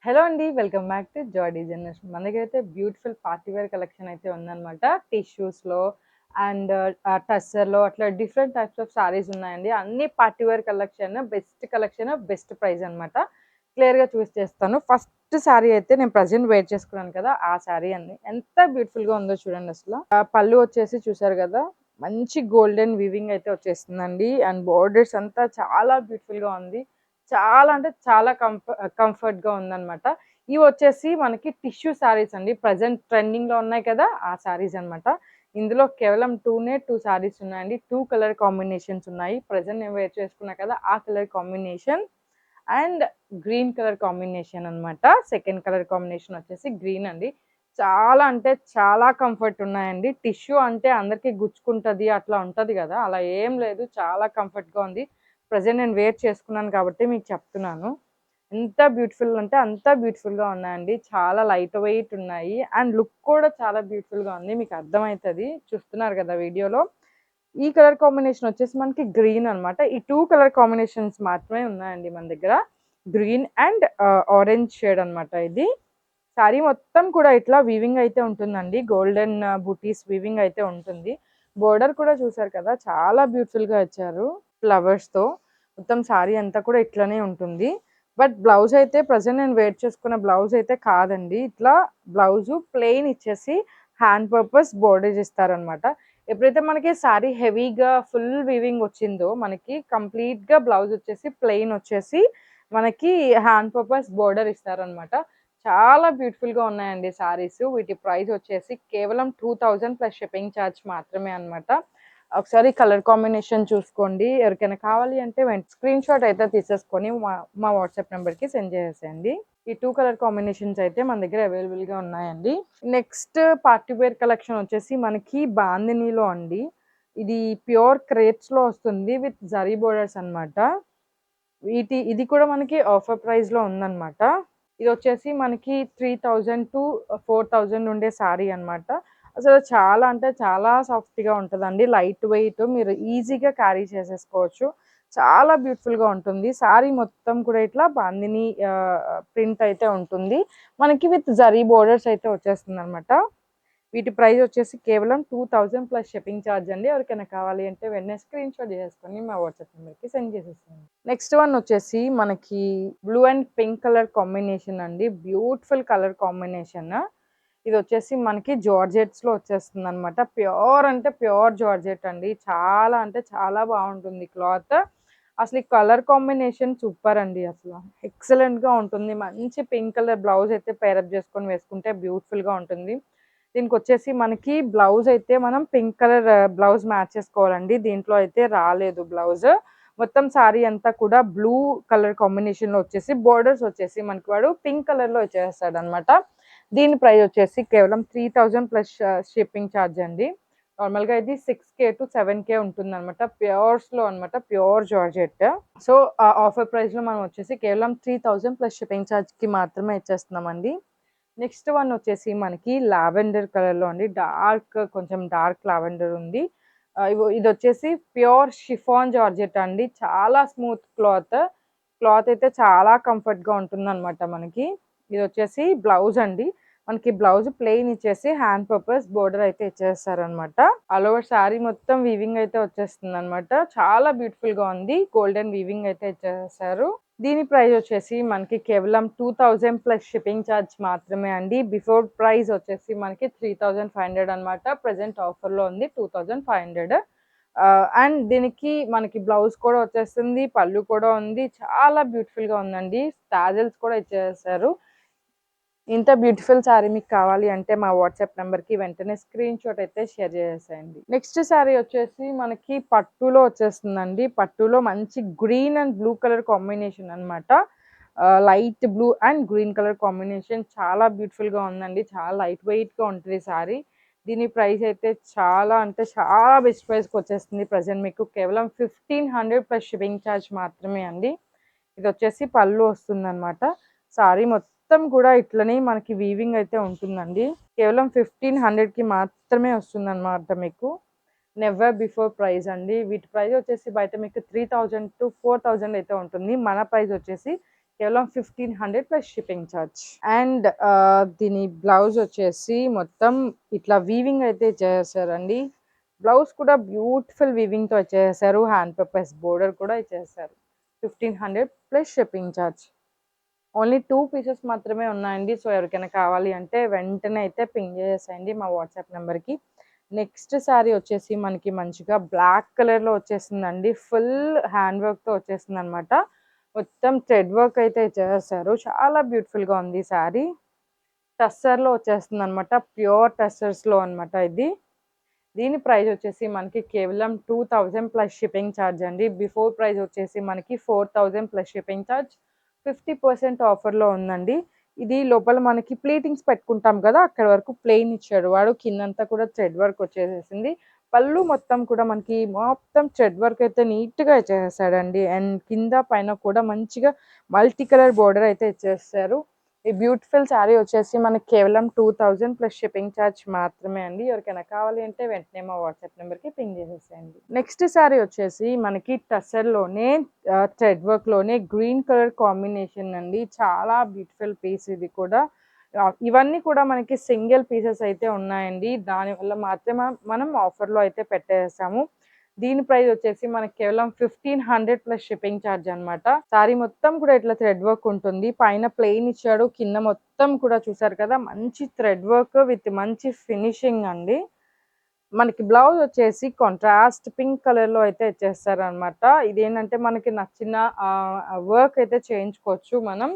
Hello అండి. Welcome back to Joy designers. మన దగ్గరైతే బ్యూటిఫుల్ పార్టీ వేర్ కలెక్షన్ అయితే ఉందనమాట. టిష్యూస్‌లో అండ్ టస్సర్‌లో అట్లా డిఫరెంట్ టైప్స్ ఆఫ్ సారీస్ ఉన్నాయండి. అన్ని party wear collection, best price అనమాట. క్లియర్‌గా చూస్ చేస్తాను. ఫస్ట్ సారీ అయితే నేను ప్రెజెంట్ వేర్ చేసుకున్నాను కదా! ఆ సారీ అండి. ఎంత బ్యూటిఫుల్‌గా ఉందో చూడండి అసల. పళ్ళు వచ్చేసి చూసారు కదా! మంచి గోల్డెన్ వీవింగ్ అయితే వచ్చేస్తుందండి. అండ్ బోర్డర్స్ అంతా చాలా బ్యూటిఫుల్‌గా ఉంది. చాలా అంటే చాలా కంఫర్ట్‌గా ఉందనమాట. ఇవొచ్చేసి మనకి టిష్యూ సారీస్ అండి. ప్రెజెంట్ ట్రెండింగ్‌లో ఉన్నాయి కదా! ఆ సారీస్ అనమాట. ఇందులో కేవలం 2 సారీస్ ఉన్నాయండి. 2 కలర్ కాంబినేషన్స్ ఉన్నాయి. ప్రెజెంట్ నేను వేర్ చేసుకున్నా కదా! ఆ colour combination and green colour combination అనమాట. సెకండ్ కలర్ కాంబినేషన్ వచ్చేసి గ్రీన్ అండి. చాలా అంటే చాలా కంఫర్ట్ ఉన్నాయండి. టిష్యూ అంటే అందరికి గుచ్చుకుంటది అట్లా ఉంటది గదా! అలా ఏం లేదు. చాలా కంఫర్ట్‌గా ఉంది. ప్రెజెంట్ నేను వేర్ చేసుకున్నాను కాబట్టి మీకు చెప్తున్నాను. ఎంత బ్యూటిఫుల్ అంటే అంత బ్యూటిఫుల్‌గా ఉన్నాయండి. చాలా లైట్ వెయిట్ ఉన్నాయి. అండ్ లుక్ కూడా చాలా బ్యూటిఫుల్‌గా ఉంది. మీకు అర్థమైతది. చూస్తున్నారు గదా వీడియోలో. ఈ కలర్ కాంబినేషన్ వచ్చేసి మనకి గ్రీన్ అనమాట. ఈ 2 కలర్ కాంబినేషన్స్ మాత్రమే ఉన్నాయండి మన దగ్గర. గ్రీన్ అండ్ ఆరెంజ్ షేడ్ అనమాట ఇది. శారీ మొత్తం కూడా ఇట్లా వీవింగ్ అయితే ఉంటుందండి. గోల్డెన్ బూటీస్ వీవింగ్ అయితే ఉంటుంది. బోర్డర్ కూడా చూసారు కదా! చాలా బ్యూటిఫుల్‌గా ఇచ్చారు ఫ్లవర్స్‌తో. మొత్తం శారీ అంతా కూడా ఇట్లనే ఉంటుంది. బట్ బ్లౌజ్ అయితే ప్రెజెంట్ నేను వేర్ చేసుకున్న బ్లౌజ్ అయితే కాదండి. ఇట్లా బ్లౌజు ప్లెయిన్ ఇచ్చేసి హ్యాండ్ పర్పస్ బోర్డర్స్ ఇస్తారనమాట. ఎప్పుడైతే మనకి శారీ హెవీగా ఫుల్ వీవింగ్ వచ్చిందో మనకి కంప్లీట్‌గా బ్లౌజ్ వచ్చేసి ప్లెయిన్ వచ్చేసి మనకి హ్యాండ్ పర్పస్ బోర్డర్ ఇస్తారనమాట. చాలా బ్యూటిఫుల్‌గా ఉన్నాయండి శారీస్. వీటి ప్రైస్ వచ్చేసి కేవలం 2000 ప్లస్ షిప్పింగ్ చార్జ్ మాత్రమే అన్నమాట. ఒకసారి కలర్ కాంబినేషన్ చూసుకోండి. ఎవరికైనా కావాలి అంటే స్క్రీన్‌షాట్ అయితే తీసేసుకొని మా వాట్సాప్ నంబర్‌కి సెండ్ చేసేసేయండి. ఈ 2 కలర్ కాంబినేషన్స్ అయితే మన దగ్గర అవైలబుల్‌గా ఉన్నాయండి. నెక్స్ట్ పార్టీ వేర్ కలెక్షన్ వచ్చేసి మనకి బాందినీలో అండి. ఇది ప్యూర్ క్రేప్స్‌లో వస్తుంది విత్ జరీ బోర్డర్స్ అన్నమాట. ఇది కూడా మనకి ఆఫర్ ప్రైస్‌లో ఉందన్నమాట. ఇదొచ్చేసి మనకి 3000-4000 ఉండే శారీ అన్నమాట. అసలు చాలా అంటే చాలా సాఫ్ట్‌గా ఉంటదండి. లైట్ వెయిట్ మీరు ఈజీగా క్యారీ చేసేసుకోవచ్చు. చాలా బ్యూటిఫుల్‌గా ఉంటుంది. శారీ మొత్తం కూడా ఇట్లా బాందిని ప్రింట్ అయితే ఉంటుంది. మనకి విత్ జరీ బోర్డర్స్ అయితే వచ్చేస్తుందన్నమాట. వీటి ప్రైస్ వచ్చేసి కేవలం 2000 ప్లస్ షిప్పింగ్ ఛార్జ్ అండి. ఎవరికైనా కావాలి అంటే వెంటనే స్క్రీన్‌షాట్ చేసేసుకొని మా వాట్సాప్ నంబర్‌కి సెండ్ చేసేసేయండి. నెక్స్ట్ వన్ వచ్చేసి మనకి blue and pink colour combination అండి. Beautiful colour combination. ఇదొచ్చేసి మనకి జార్జెట్స్‌లో వచ్చేస్తుందనమాట. ప్యూర్ అంటే ప్యూర్ జార్జెట్ అండి. చాలా అంటే చాలా బావుంటుంది క్లాత్. అసలు ఈ కలర్ కాంబినేషన్ సూపర్ అండి అసల. ఎక్సలెంట్‌గా ఉంటుంది. మంచి పింక్ కలర్ బ్లౌజ్ అయితే పేరప్ చేసుకొని వేసుకుంటే బ్యూటిఫుల్‌గా ఉంటుంది. దీనికొచ్చేసి మనకి బ్లౌజ్ అయితే మనం పింక్ కలర్ బ్లౌజ్ మ్యాచ్ చేసుకోవాలండి. దీంట్లో అయితే రాలేదు బ్లౌజ్. మొత్తం సారీ అంతా కూడా బ్లూ కలర్ కాంబినేషన్‌లో వచ్చేసి బోర్డర్స్ వచ్చేసి మనకి వాడు పింక్ కలర్‌లో ఇచ్చేస్తాడనమాట. దీని ప్రైస్ వచ్చేసి కేవలం 3000 ప్లస్ షిప్పింగ్ ఛార్జ్ అండి. నార్మల్‌గా ఇది 6,000-7,000 ఉంటుందనమాట. ప్యూర్స్‌లో అనమాట. Pure georgette. సో, ఆఫర్ ప్రైస్‌లో మనం వచ్చేసి కేవలం 3000 ప్లస్ షిప్పింగ్ ఛార్జ్‌కి మాత్రమే ఇచ్చేస్తున్నామండి. నెక్స్ట్ వన్ వచ్చేసి మనకి లావెండర్ కలర్‌లో అండి. కొంచెం డార్క్ లావెండర్ ఉంది. ఇదొచ్చేసి ప్యూర్ షిఫాన్ జార్జెట్ అండి. చాలా స్మూత్ క్లాత్. క్లాత్ అయితే చాలా కంఫర్ట్‌గా ఉంటుందనమాట మనకి. ఇదొచ్చేసి బ్లౌజ్ అండి. మనకి బ్లౌజ్ ప్లెయిన్ ఇచ్చేసి హ్యాండ్ పర్పస్ బోర్డర్ అయితే ఇచ్చేస్తారనమాట. ఆల్ ఓవర్ శారీ మొత్తం వీవింగ్ అయితే వచ్చేస్తుందనమాట. చాలా బ్యూటిఫుల్‌గా ఉంది. గోల్డెన్ వీవింగ్ అయితే ఇచ్చేసారు. దీని ప్రైస్ వచ్చేసి మనకి కేవలం 2000 ప్లస్ షిప్పింగ్ ఛార్జ్ మాత్రమే అండి. బిఫోర్ ప్రైస్ వచ్చేసి మనకి 3500 అనమాట. ప్రెజెంట్ ఆఫర్‌లో ఉంది 2500. అండ్ దీనికి మనకి బ్లౌజ్ కూడా వచ్చేస్తుంది. పళ్ళు కూడా ఉంది. చాలా బ్యూటిఫుల్‌గా ఉందండి. టాజెల్స్ కూడా ఇచ్చేసారు. ఇంత బ్యూటిఫుల్ శారీ మీకు కావాలి అంటే మా వాట్సాప్ నంబర్‌కి వెంటనే స్క్రీన్‌షాట్ అయితే షేర్ చేసేయండి. నెక్స్ట్ శారీ వచ్చేసి మనకి పట్టులో వచ్చేస్తుందండి. పట్టులో మంచి green and blue colour combination అన్నమాట. Light blue and green colour combination చాలా బ్యూటిఫుల్‌గా ఉందండి. చాలా లైట్ వెయిట్‌గా ఉంటది శారీ. దీని ప్రైస్ అయితే చాలా అంటే చాలా బెస్ట్ ప్రైస్‌కి వచ్చేస్తుంది. ప్రెజెంట్ మీకు కేవలం 1500 ప్లస్ షిప్పింగ్ ఛార్జ్ మాత్రమే అండి. ఇదొచ్చేసి పళ్ళు వస్తుందన్నమాట. శారీ మొత్తం కూడా ఇట్లనే మనకి వీవింగ్ అయితే ఉంటుందండి. కేవలం 1500కి మాత్రమే వస్తుందన్నమాట మీకు. నెవర్ బిఫోర్ ప్రైస్ అండి. వీటి ప్రైస్ వచ్చేసి బయట మీకు 3000-4000 అయితే ఉంటుంది. మన ప్రైస్ వచ్చేసి కేవలం 1500 ప్లస్ షిప్పింగ్ ఛార్జ్. అండ్ దీని బ్లౌజ్ వచ్చేసి మొత్తం ఇట్లా వీవింగ్ అయితే చేశారండి. బ్లౌజ్ కూడా బ్యూటిఫుల్ వీవింగ్తో వచ్చేసారు. హ్యాండ్ పర్పస్ బోర్డర్ కూడా ఇచ్చేసారు. 1500 plus shipping charge. Only 2 pieces మాత్రమే ఉన్నాయండి. సో ఎవరికైనా కావాలి అంటే వెంటనే అయితే పింగ్ చేసేయండి మా వాట్సాప్ నెంబర్కి. నెక్స్ట్ శారీ వచ్చేసి మనకి మంచిగా బ్లాక్ కలర్లో వచ్చేసిందండి. ఫుల్ హ్యాండ్ వర్క్తో వచ్చేసింది అనమాట. మొత్తం థ్రెడ్ వర్క్ అయితే చేస్తారు. చాలా బ్యూటిఫుల్గా ఉంది శారీ. టస్సర్లో వచ్చేస్తుంది అనమాట. ప్యూర్ టస్సర్స్లో అనమాట ఇది. దీని ప్రైస్ వచ్చేసి మనకి కేవలం 2000 ప్లస్ షిప్పింగ్ ఛార్జ్ అండి. బిఫోర్ ప్రైస్ వచ్చేసి మనకి 4000 ప్లస్ షిప్పింగ్ ఛార్జ్. 50% ఆఫర్లో ఉందండి. ఇది లోపల మనకి ప్లీటింగ్స్ పెట్టుకుంటాం కదా, అక్కడ వరకు ప్లెయిన్ ఇచ్చాడు వాడు. కిందంతా కూడా థ్రెడ్ వర్క్ వచ్చేసేసింది. పళ్ళు మొత్తం కూడా మనకి మొత్తం థ్రెడ్ వర్క్ అయితే నీట్గా ఇచ్చేసాడండి. అండ్ కింద పైన కూడా మంచిగా మల్టీ కలర్ బోర్డర్ అయితే ఇచ్చేస్తారు. ఈ బ్యూటిఫుల్ శారీ వచ్చేసి మనకి కేవలం 2000 ప్లస్ షిప్పింగ్ ఛార్జ్ మాత్రమే అండి. ఎవరికైనా కావాలి అంటే వెంటనే మా వాట్సాప్ నెంబర్కి పింగ్ చేసేసేయండి. నెక్స్ట్ శారీ వచ్చేసి మనకి టసర్లోనే థ్రెడ్ వర్క్లోనే గ్రీన్ కలర్ కాంబినేషన్ అండి. చాలా బ్యూటిఫుల్ పీస్ ఇది కూడా. ఇవన్నీ కూడా మనకి సింగిల్ పీసెస్ అయితే ఉన్నాయండి. దానివల్ల మాత్రమే మనం ఆఫర్లో అయితే పెట్టేసాము. దీని ప్రైస్ వచ్చేసి మనకి కేవలం 1500 ప్లస్ షిప్పింగ్ ఛార్జ్ అనమాట. సారీ మొత్తం కూడా ఇట్లా థ్రెడ్ వర్క్ ఉంటుంది. పైన ప్లెయిన్ ఇచ్చాడు. కింద మొత్తం కూడా చూసారు కదా, మంచి థ్రెడ్ వర్క్ విత్ మంచి ఫినిషింగ్ అండి. మనకి బ్లౌజ్ వచ్చేసి కాంట్రాస్ట్ పింక్ కలర్లో అయితే ఇచ్చేస్తారు అనమాట. ఇదేంటంటే మనకి నచ్చిన వర్క్ అయితే చేయించుకోవచ్చు మనం.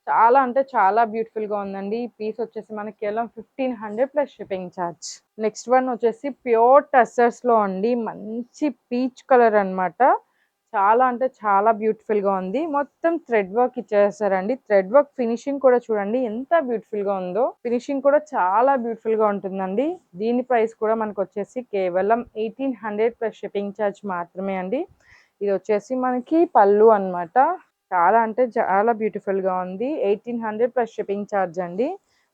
చాలా అంటే చాలా బ్యూటిఫుల్గా ఉందండి. ఈ పీస్ వచ్చేసి మనకి కేవలం 1500 plus shipping charge. Next one వచ్చేసి ప్యూర్ టస్సర్స్లో అండి. మంచి పీచ్ కలర్ అనమాట. చాలా అంటే చాలా బ్యూటిఫుల్గా ఉంది. మొత్తం థ్రెడ్ వర్క్ ఇచ్చేసారండి. థ్రెడ్ వర్క్ ఫినిషింగ్ కూడా చూడండి ఎంత బ్యూటిఫుల్గా ఉందో. ఫినిషింగ్ కూడా చాలా బ్యూటిఫుల్గా ఉంటుందండి. దీని ప్రైస్ కూడా మనకు వచ్చేసి కేవలం 1800 ప్లస్ షిప్పింగ్ ఛార్జ్ మాత్రమే అండి. ఇది వచ్చేసి మనకి పళ్ళు అనమాట. చాలా అంటే చాలా బ్యూటిఫుల్గా ఉంది. 1800 ప్లస్ షిప్పింగ్ ఛార్జ్ అండి.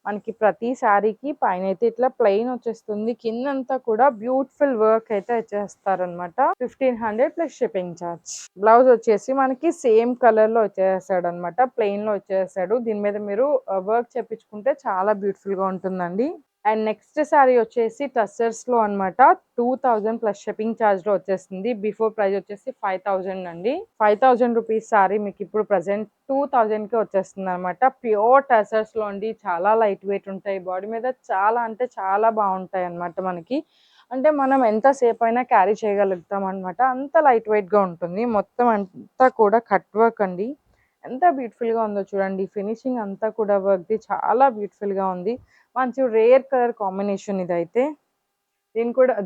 మనకి ప్రతి శారీకి పైన అయితే ఇట్లా ప్లెయిన్ వచ్చేస్తుంది. కిందంతా కూడా బ్యూటిఫుల్ వర్క్ అయితే వచ్చేస్తారనమాట. 1500 ప్లస్ షిప్పింగ్ ఛార్జ్. బ్లౌజ్ వచ్చేసి మనకి సేమ్ కలర్ లో వచ్చేసాడు అనమాట. ప్లెయిన్ లో వచ్చేసాడు. దీని మీద మీరు వర్క్ చేపించుకుంటే చాలా బ్యూటిఫుల్ గా ఉంటుందండి. అండ్ నెక్స్ట్ శారీ వచ్చేసి టస్సర్స్ లో అనమాట. 2000 ప్లస్ షిప్పింగ్ ఛార్జ్ లో వచ్చేస్తుంది. బిఫోర్ ప్రైస్ వచ్చేసి 5000 అండి. 5000 రూపీస్ శారీ మీకు ఇప్పుడు ప్రజెంట్ 2000 కి వచ్చేస్తుంది అనమాట. ప్యూర్ టస్సర్స్ లో అండి. చాలా లైట్ వెయిట్ ఉంటాయి. బాడీ మీద చాలా అంటే చాలా బాగుంటాయి అనమాట. మనకి అంటే మనం ఎంతసేపు అయినా క్యారీ చేయగలుగుతాం అనమాట. అంత లైట్ వెయిట్ గా ఉంటుంది. మొత్తం అంతా కూడా కట్ వర్క్ అండి. ఎంత బ్యూటిఫుల్ గా ఉందో చూడండి. ఫినిషింగ్ అంతా కూడా వర్క్ ది చాలా బ్యూటిఫుల్ గా ఉంది. మంచి రేర్ కలర్ కాంబినేషన్ ఇదైతే.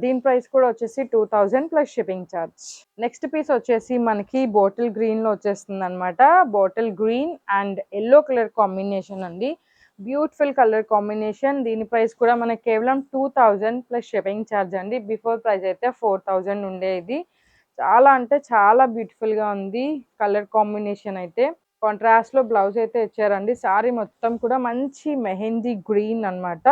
దీని ప్రైస్ కూడా వచ్చేసి 2000 plus shipping charge. Next piece వచ్చేసి మనకి బాటిల్ గ్రీన్ లో వచ్చేస్తుంది అనమాట. Bottle green and yellow colour combination అండి. Beautiful colour combination. దీని ప్రైస్ కూడా మనకి కేవలం 2000 ప్లస్ షిప్పింగ్ ఛార్జ్ అండి. బిఫోర్ ప్రైస్ అయితే 4000 ఉండేది. చాలా అంటే చాలా బ్యూటిఫుల్ గా ఉంది కలర్ కాంబినేషన్ అయితే. కాంట్రాస్ట్ లో బ్లౌజ్ అయితే ఇచ్చారండి. సారీ మొత్తం కూడా మంచి మెహందీ గ్రీన్ అనమాట.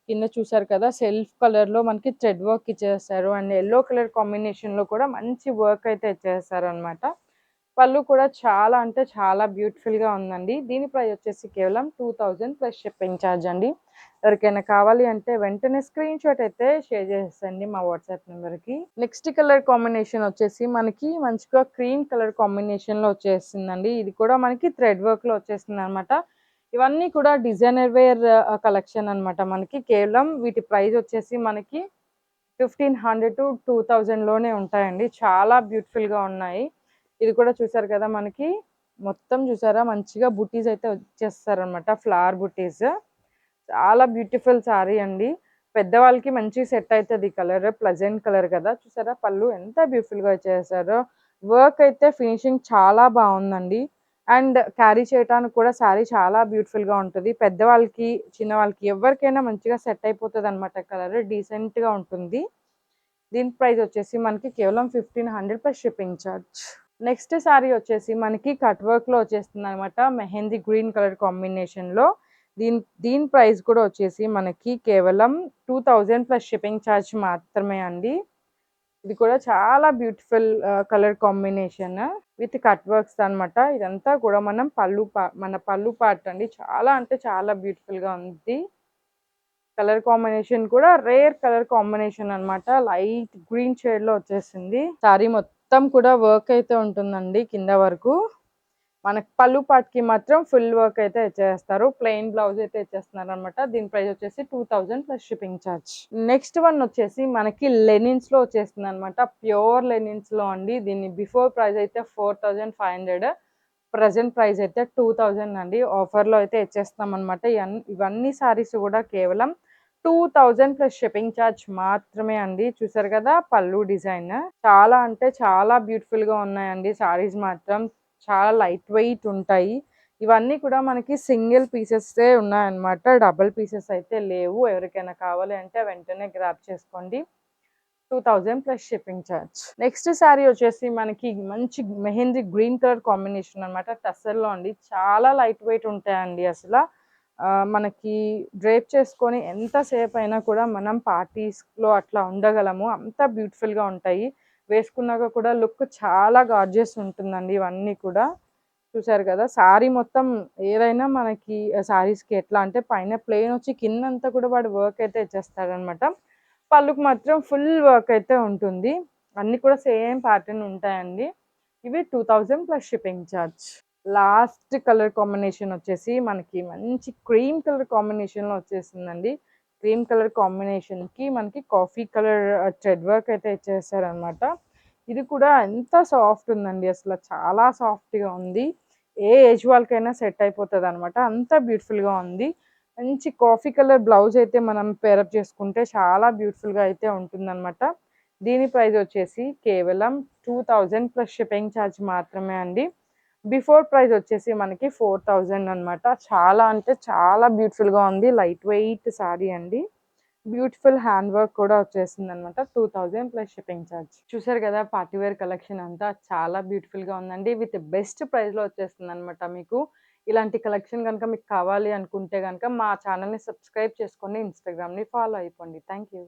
కింద చూసారు కదా, సెల్ఫ్ కలర్ లో మనకి థ్రెడ్ వర్క్ ఇచ్చేస్తారు. అండ్ ఎల్లో కలర్ కాంబినేషన్ లో కూడా మంచి వర్క్ అయితే ఇచ్చేస్తారు అనమాట. పళ్ళు కూడా చాలా అంటే చాలా బ్యూటిఫుల్ గా ఉందండి. దీని ప్రైస్ వచ్చేసి కేవలం 2000 ప్లస్ షిప్పింగ్ ఛార్జ్ అండి. ఎవరికైనా కావాలి అంటే వెంటనే స్క్రీన్ షాట్ అయితే షేర్ చేసేయండి మా వాట్సాప్ నెంబర్కి. నెక్స్ట్ కలర్ కాంబినేషన్ వచ్చేసి మనకి మంచిగా క్రీమ్ కలర్ కాంబినేషన్ లో వచ్చేస్తుందండి. ఇది కూడా మనకి థ్రెడ్ వర్క్ లో వచ్చేస్తుంది అనమాట. ఇవన్నీ కూడా డిజైనర్ వేర్ కలెక్షన్ అనమాట. మనకి కేవలం వీటి ప్రైస్ వచ్చేసి మనకి 1500 to 2000 లోనే ఉంటాయండి. చాలా బ్యూటిఫుల్ గా ఉన్నాయి. ఇది కూడా చూసారు కదా, మనకి మొత్తం చూసారా మంచిగా బుటీస్ అయితే వచ్చేస్తారనమాట. ఫ్లవర్ బుటీస్. చాలా బ్యూటిఫుల్ శారీ అండి. పెద్దవాళ్ళకి మంచి సెట్ అవుతుంది. కలర్ ప్లజెంట్ కలర్ కదా. చూసారా పళ్ళు ఎంత బ్యూటిఫుల్ గా వచ్చేసారో. వర్క్ అయితే ఫినిషింగ్ చాలా బాగుందండి. అండ్ క్యారీ చేయడానికి కూడా శారీ చాలా బ్యూటిఫుల్ గా ఉంటుంది. పెద్దవాళ్ళకి చిన్నవాళ్ళకి ఎవరికైనా మంచిగా సెట్ అయిపోతుంది అనమాట. కలర్ డీసెంట్ గా ఉంటుంది. దీని ప్రైస్ వచ్చేసి మనకి కేవలం 1500 plus shipping charge. Next sari వచ్చేసి మనకి కట్ వర్క్ లో వచ్చేస్తుంది అనమాట. మెహందీ గ్రీన్ కలర్ కాంబినేషన్ లో. దీని ప్రైస్ కూడా వచ్చేసి మనకి కేవలం 2000 ప్లస్ షిప్పింగ్ ఛార్జ్ మాత్రమే అండి. ఇది కూడా చాలా beautiful colour combination with cut works అన్నమాట. ఇదంతా కూడా మన పళ్ళు పార్ట్ అండి. చాలా అంటే చాలా బ్యూటిఫుల్‌గా ఉంది. కలర్ కాంబినేషన్ కూడా రేర్ కలర్ కాంబినేషన్ అన్నమాట. లైట్ గ్రీన్ షేడ్‌లో వచ్చేసింది. సారీ మొత్తం కూడా వర్క్ అయితే ఉంటుందండి కింద వరకు. మనకి పళ్ళు పార్ట్‌కి మాత్రం ఫుల్ వర్క్ అయితే ఇచ్చేస్తారు. ప్లెయిన్ బ్లౌజ్ అయితే ఇచ్చేస్తున్నారనమాట. దీని ప్రైస్ వచ్చేసి 2000 plus shipping charge. Next one వచ్చేసి మనకి లెనిన్స్‌లో వచ్చేస్తుందనమాట. ప్యూర్ లెనిన్స్‌లో అండి. దీని బిఫోర్ ప్రైస్ అయితే 4500, ప్రెజెంట్ ప్రైస్ అయితే 2000 అండి. ఆఫర్‌లో అయితే ఇచ్చేస్తామనమాట. ఇవన్నీ సారీస్ కూడా కేవలం 2000 ప్లస్ షిప్పింగ్ ఛార్జ్ మాత్రమే అండి. చూసారు కదా పళ్ళు డిజైన్. చాలా అంటే చాలా బ్యూటిఫుల్‌గా ఉన్నాయండి సారీస్ మాత్రం. చాలా లైట్ వెయిట్ ఉంటాయి. ఇవన్నీ కూడా మనకి సింగిల్ పీసెసే ఉన్నాయన్నమాట. డబుల్ పీసెస్ అయితే లేవు. ఎవరికైనా కావాలి అంటే వెంటనే గ్రాబ్ చేసుకోండి. 2000 plus shipping charge. Next sari వచ్చేసి మనకి మంచి మెహందీ గ్రీన్ కలర్ కాంబినేషన్ అన్నమాట. టస్సర్‌లో అండి. చాలా లైట్ వెయిట్ ఉంటాయండి అసల. మనకి డ్రేప్ చేసుకొని ఎంత సేపయినా కూడా మనం పార్టీస్‌లో అట్లా ఉండగలము. అంత బ్యూటిఫుల్‌గా ఉంటాయి. వేసుకున్నాక కూడా లుక్ చాలా గార్జియస్ ఉంటుందండి ఇవన్నీ కూడా. చూసారు కదా! సారీ మొత్తం ఏదైనా మనకి సారీస్‌కి ఎట్లా అంటే పైన ప్లెయిన్ వచ్చి కిందంతా కూడా వాడు వర్క్ అయితే ఇచ్చేస్తాడనమాట. పళ్ళుకి మాత్రం ఫుల్ వర్క్ అయితే ఉంటుంది. అన్నీ కూడా సేమ్ ప్యాటర్న్ ఉంటాయండి. ఇవి 2000 plus shipping charge. Last colour combination వచ్చేసి మనకి మంచి క్రీమ్ కలర్ కాంబినేషన్‌లో వచ్చేసిందండి. క్రీమ్ కలర్ కాంబినేషన్‌కి మనకి కాఫీ కలర్ థ్రెడ్ వర్క్ అయితే ఇచ్చేసారనమాట. ఇది కూడా ఎంత సాఫ్ట్ ఉందండి అసల. చాలా సాఫ్ట్‌గా ఉంది. ఏ ఏజ్ వాళ్ళకైనా సెట్ అయిపోతదనమాట. అంత బ్యూటిఫుల్‌గా ఉంది. మంచి కాఫీ కలర్ బ్లౌజ్ అయితే మనం పేరప్ చేసుకుంటే చాలా బ్యూటిఫుల్‌గా అయితే ఉంటుందనమాట. దీని ప్రైస్ వచ్చేసి కేవలం 2000 ప్లస్ షిప్పింగ్ ఛార్జ్ మాత్రమే అండి. బిఫోర్ ప్రైస్ వచ్చేసి మనకి 4000 అనమాట. చాలా అంటే చాలా బ్యూటిఫుల్‌గా ఉంది. లైట్ వెయిట్ సారీ అండి. బ్యూటిఫుల్ హ్యాండ్ వర్క్ కూడా వచ్చేసిందనమాట. 2000 ప్లస్ షిప్పింగ్ ఛార్జ్. చూసారు కదా! పార్టీ వేర్ కలెక్షన్ అంతా చాలా బ్యూటిఫుల్‌గా ఉందండి. విత్ బెస్ట్ ప్రైస్‌లో వచ్చేస్తుందనమాట మీకు. ఇలాంటి కలెక్షన్ గనుక మీకు కావాలి అనుకుంటే గనుక మా ఛానెల్‌ని సబ్స్క్రైబ్ చేసుకోండి. ఇన్‌స్టాగ్రామ్‌ని ఫాలో అయిపోండి. Thank you.